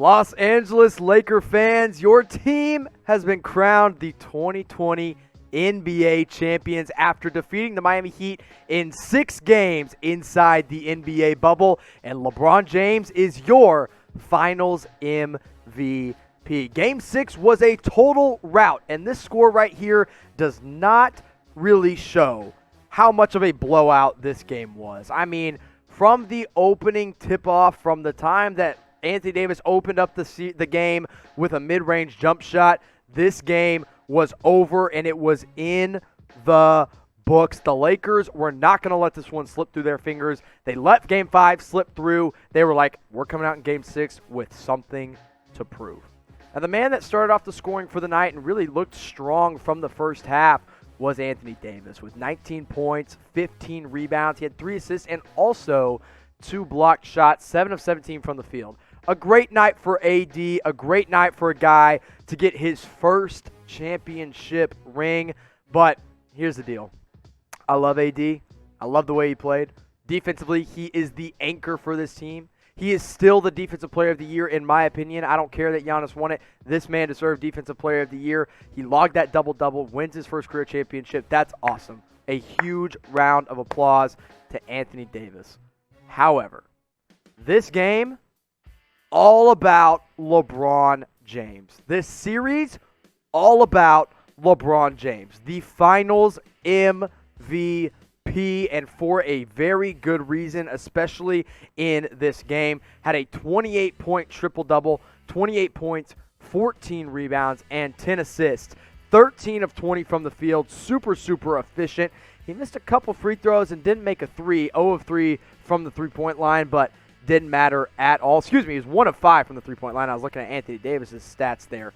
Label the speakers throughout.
Speaker 1: Los Angeles Laker fans, your team has been crowned the 2020 NBA champions after defeating the Miami Heat in 6 games inside the NBA bubble, and LeBron James is your Finals MVP. Game 6 was a total rout, and this score right here does not really show how much of a blowout this game was. I mean, from the opening tip-off, from the time that Anthony Davis opened up the game with a mid-range jump shot, this game was over, and it was in the books. The Lakers were not going to let this one slip through their fingers. They let Game 5 slip through. They were like, we're coming out in Game 6 with something to prove. Now, the man that started off the scoring for the night and really looked strong from the first half was Anthony Davis with 19 points, 15 rebounds. He had 3 assists and also 2 blocked shots, 7 of 17 from the field. A great night for AD, a great night for a guy to get his first championship ring. But here's the deal. I love AD. I love the way he played. Defensively, he is the anchor for this team. He is still the Defensive Player of the Year, in my opinion. I don't care that Giannis won it. This man deserved Defensive Player of the Year. He logged that double-double, wins his first career championship. That's awesome. A huge round of applause to Anthony Davis. However, this game, all about LeBron James. This series, all about LeBron James. The Finals MVP, and for a very good reason, especially in this game. Had a 28-point triple-double, 28 points, 14 rebounds, and 10 assists. 13 of 20 from the field. Super, super efficient. He missed a couple free throws and didn't make a 3. 0 of 3 from the three-point line, but didn't matter at all. Excuse me, he was 1 of 5 from the three-point line. I was looking at Anthony Davis's stats there.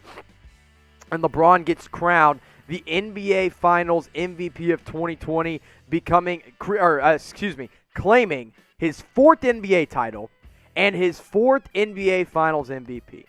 Speaker 1: And LeBron gets crowned the NBA Finals MVP of 2020, claiming his 4th NBA title and his 4th NBA Finals MVP.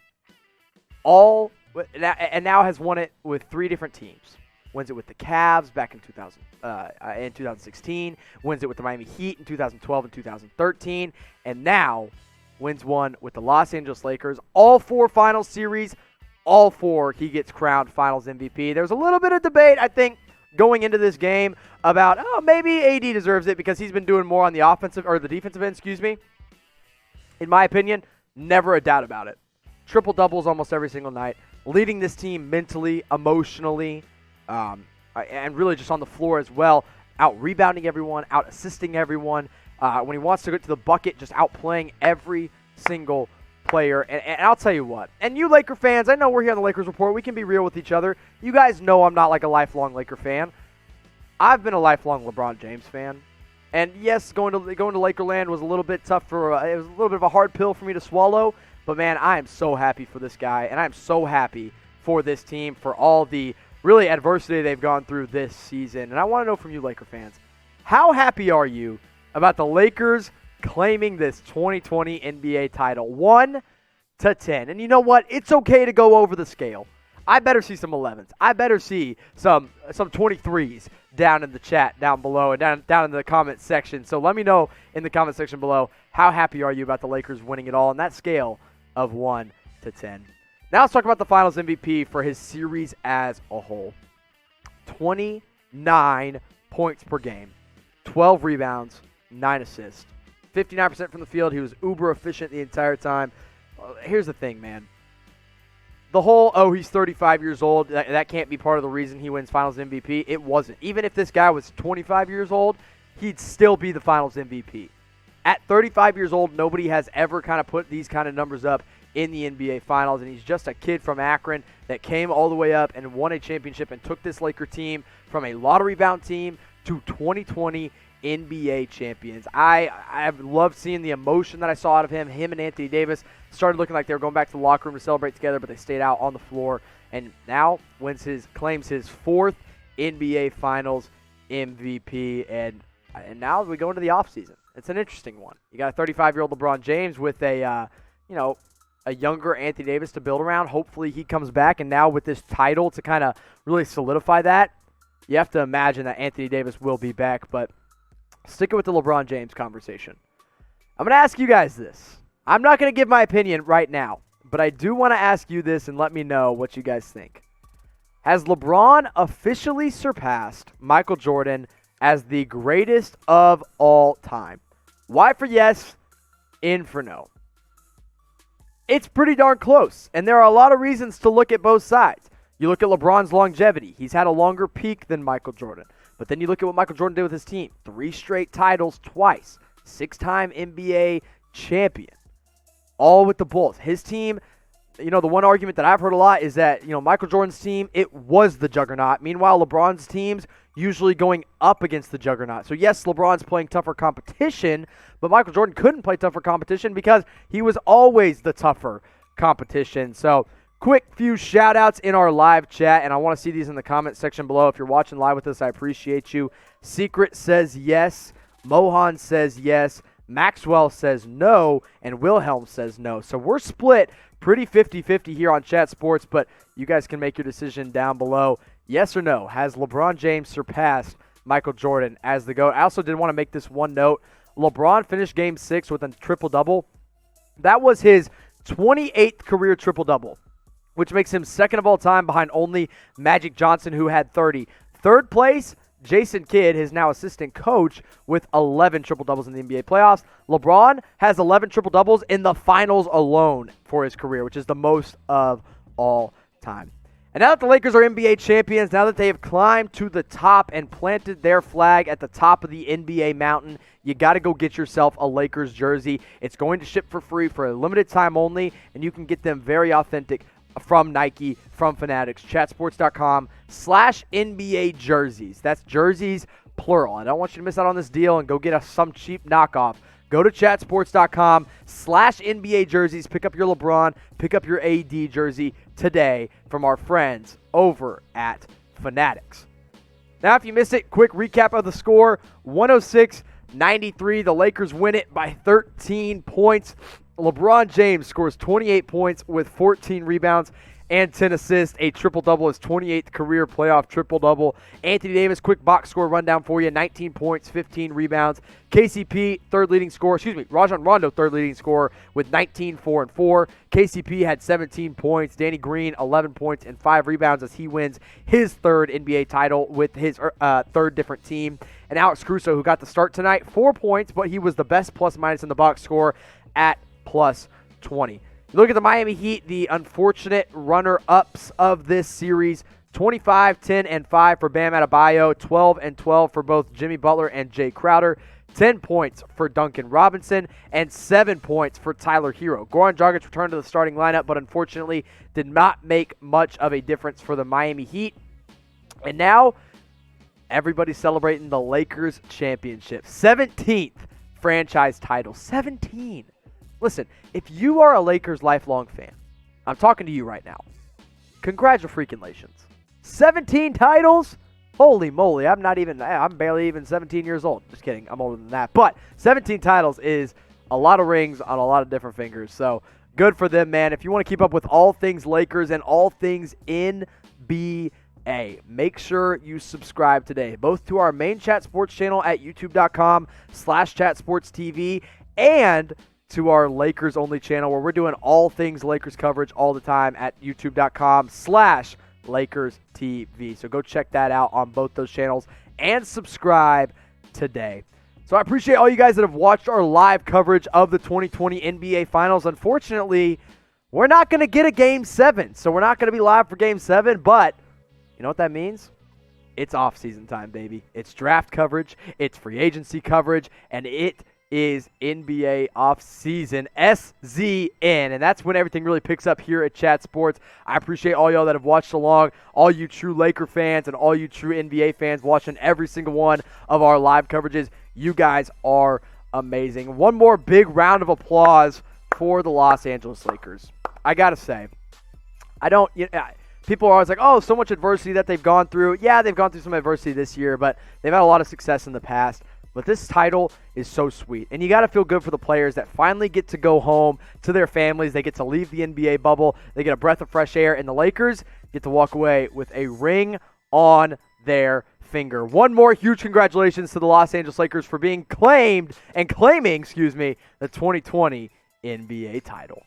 Speaker 1: And now has won it with 3 different teams. Wins it with the Cavs back in 2016, wins it with the Miami Heat in 2012 and 2013, and now wins one with the Los Angeles Lakers. All 4 final series, all 4 he gets crowned Finals MVP. There's a little bit of debate, I think, going into this game about, maybe AD deserves it because he's been doing more on the offensive or the defensive end, In my opinion, never a doubt about it. Triple doubles almost every single night, leading this team mentally, emotionally, and really just on the floor as well, out rebounding everyone, out assisting everyone. When he wants to get to the bucket, just outplaying every single player. And I'll tell you what, and you Laker fans, I know we're here on the Lakers Report. We can be real with each other. You guys know I'm not like a lifelong Laker fan. I've been a lifelong LeBron James fan. And yes, going to Lakerland was a little bit tough it was a little bit of a hard pill for me to swallow. But man, I am so happy for this guy, and I'm so happy for this team, for all the really adversity they've gone through this season. And I want to know from you Laker fans, how happy are you about the Lakers claiming this 2020 NBA title? 1 to 10. And you know what? It's okay to go over the scale. I better see some 11s. I better see some 23s down in the chat down below and down in the comment section. So let me know in the comment section below, how happy are you about the Lakers winning it all on that scale of 1 to 10. Now let's talk about the Finals MVP for his series as a whole. 29 points per game, 12 rebounds, 9 assists, 59% from the field. He was uber efficient the entire time. Here's the thing, man. The whole, he's 35 years old, that can't be part of the reason he wins Finals MVP. It wasn't. Even if this guy was 25 years old, he'd still be the Finals MVP. At 35 years old, nobody has ever kind of put these kind of numbers up in the NBA Finals, and he's just a kid from Akron that came all the way up and won a championship and took this Laker team from a lottery-bound team to 2020 NBA champions. I've loved seeing the emotion that I saw out of him. Him and Anthony Davis started looking like they were going back to the locker room to celebrate together, but they stayed out on the floor, and now claims his 4th NBA Finals MVP, and now we go into the offseason. It's an interesting one. You got a 35-year-old LeBron James with a younger Anthony Davis to build around. Hopefully he comes back, and now with this title to kind of really solidify that, you have to imagine that Anthony Davis will be back, but sticking with the LeBron James conversation. I'm going to ask you guys this. I'm not going to give my opinion right now, but I do want to ask you this and let me know what you guys think. Has LeBron officially surpassed Michael Jordan as the greatest of all time? Y for yes, in for no. It's pretty darn close, and there are a lot of reasons to look at both sides. You look at LeBron's longevity. He's had a longer peak than Michael Jordan. But then you look at what Michael Jordan did with his team. 3 straight titles twice. 6-time NBA champion. All with the Bulls. His team, the one argument that I've heard a lot is that, Michael Jordan's team, it was the juggernaut. Meanwhile, LeBron's teams usually going up against the juggernaut. So yes, LeBron's playing tougher competition, but Michael Jordan couldn't play tougher competition because he was always the tougher competition. So quick few shout outs in our live chat, and I want to see these in the comment section below. If you're watching live with us, I appreciate you. Secret says yes. Mohan says yes. Maxwell says no, and Wilhelm says no. So we're split pretty 50-50 here on Chat Sports, but you guys can make your decision down below. Yes or no, has LeBron James surpassed Michael Jordan as the GOAT? I also did want to make this one note. LeBron finished Game 6 with a triple-double. That was his 28th career triple-double, which makes him second of all time behind only Magic Johnson, who had 30. Third place, Jason Kidd, his now assistant coach, with 11 triple-doubles in the NBA playoffs. LeBron has 11 triple-doubles in the finals alone for his career, which is the most of all time. And now that the Lakers are NBA champions, now that they have climbed to the top and planted their flag at the top of the NBA mountain, you got to go get yourself a Lakers jersey. It's going to ship for free for a limited time only, and you can get them very authentic from Nike, from Fanatics. Chatsports.com/NBA jerseys. That's jerseys, plural. I don't want you to miss out on this deal and go get some cheap knockoff. Go to chatsports.com/NBA jerseys. Pick up your LeBron, pick up your AD jersey today from our friends over at Fanatics. Now, if you missed it, quick recap of the score. 106-93. The Lakers win it by 13 points. LeBron James scores 28 points with 14 rebounds and 10 assists, a triple-double, his 28th career playoff triple-double. Anthony Davis, quick box score rundown for you, 19 points, 15 rebounds. KCP, Rajon Rondo, third leading scorer with 19, 4, and 4. KCP had 17 points. Danny Green, 11 points and 5 rebounds as he wins his third NBA title with his third different team. And Alex Caruso, who got the start tonight, 4 points, but he was the best plus-minus in the box score at plus 20. You look at the Miami Heat, the unfortunate runner-ups of this series. 25, 10, and 5 for Bam Adebayo. 12 and 12 for both Jimmy Butler and Jay Crowder. 10 points for Duncan Robinson. And 7 points for Tyler Hero. Goran Dragic returned to the starting lineup, but unfortunately did not make much of a difference for the Miami Heat. And now, everybody's celebrating the Lakers championship. 17th franchise title. 17. Listen, if you are a Lakers lifelong fan, I'm talking to you right now. Congratulations. 17 titles? Holy moly, I'm barely even 17 years old. Just kidding, I'm older than that. But 17 titles is a lot of rings on a lot of different fingers. So good for them, man. If you want to keep up with all things Lakers and all things NBA, make sure you subscribe today, both to our main Chat Sports channel at youtube.com/chatsportstv and to our Lakers only channel where we're doing all things Lakers coverage all the time at youtube.com/LakersTV. So go check that out on both those channels and subscribe today. So I appreciate all you guys that have watched our live coverage of the 2020 NBA Finals. Unfortunately, we're not going to get a Game 7, so we're not going to be live for Game 7, but you know what that means? It's off-season time, baby. It's draft coverage, it's free agency coverage, and it is NBA off-season, SZN, and that's when everything really picks up here at Chat Sports. I appreciate all y'all that have watched along, all you true Laker fans and all you true NBA fans watching every single one of our live coverages. You guys are amazing. One more big round of applause for the Los Angeles Lakers. I gotta say, people are always like, oh, so much adversity that they've gone through. Yeah, they've gone through some adversity this year, but they've had a lot of success in the past. But this title is so sweet. And you got to feel good for the players that finally get to go home to their families. They get to leave the NBA bubble. They get a breath of fresh air. And the Lakers get to walk away with a ring on their finger. One more huge congratulations to the Los Angeles Lakers for being claiming the 2020 NBA title.